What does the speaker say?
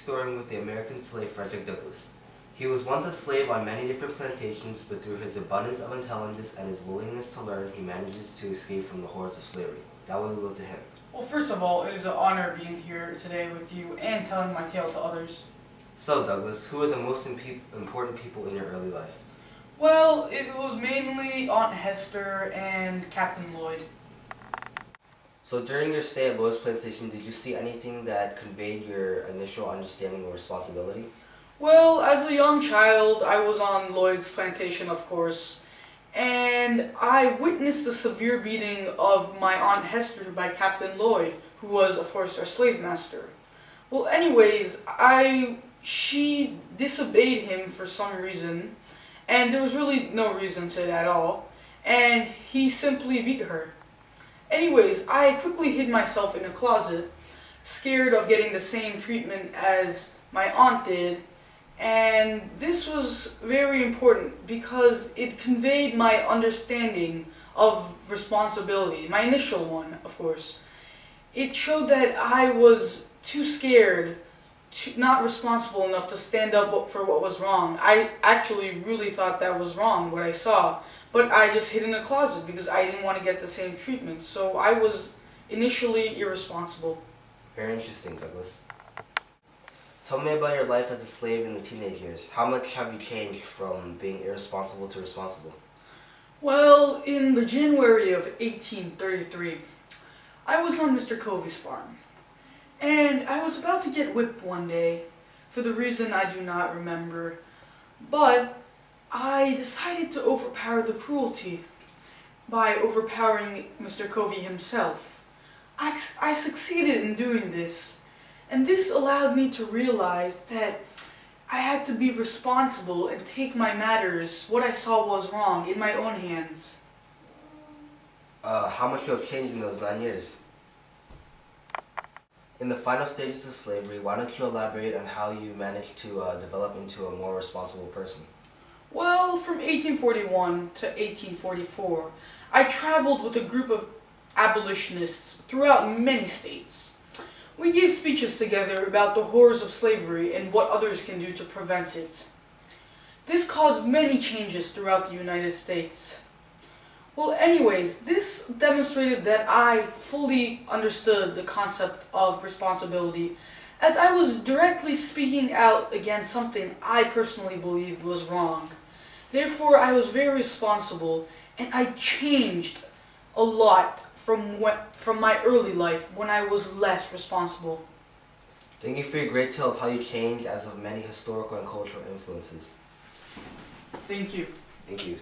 starting with the American slave Frederick Douglass. He was once a slave on many different plantations, but through his abundance of intelligence and his willingness to learn, he manages to escape from the horrors of slavery. Now we will to him. Well, first of all, it is an honor being here today with you and telling my tale to others. So, Douglas, who are the most important people in your early life? Well, it was mainly Aunt Hester and Captain Lloyd. So during your stay at Lloyd's plantation, did you see anything that conveyed your initial understanding of responsibility? Well, as a young child, I was on Lloyd's plantation, of course, and I witnessed the severe beating of my Aunt Hester by Captain Lloyd, who was, of course, our slave master. Well, anyways, she disobeyed him for some reason, and there was really no reason to it at all, and he simply beat her. Anyways, I quickly hid myself in a closet, scared of getting the same treatment as my aunt did, and this was very important because it conveyed my understanding of responsibility, my initial one, of course. It showed that I was too scared, not responsible enough to stand up for what was wrong. I actually really thought that was wrong, what I saw. But I just hid in a closet because I didn't want to get the same treatment. So I was initially irresponsible. Very interesting, Douglas. Tell me about your life as a slave in the teenage years. How much have you changed from being irresponsible to responsible? Well, in the January of 1833, I was on Mr. Covey's farm. And I was about to get whipped one day, for the reason I do not remember. But I decided to overpower the cruelty by overpowering Mr. Covey himself. I succeeded in doing this, and this allowed me to realize that I had to be responsible and take my matters, what I saw was wrong, in my own hands. How much you have changed in those 9 years? In the final stages of slavery, why don't you elaborate on how you managed to develop into a more responsible person? Well, from 1841 to 1844, I traveled with a group of abolitionists throughout many states. We gave speeches together about the horrors of slavery and what others can do to prevent it. This caused many changes throughout the United States. Well, anyways, this demonstrated that I fully understood the concept of responsibility, as I was directly speaking out against something I personally believed was wrong. Therefore, I was very responsible, and I changed a lot from my early life when I was less responsible. Thank you for your great tale of how you changed as of many historical and cultural influences. Thank you. Thank you.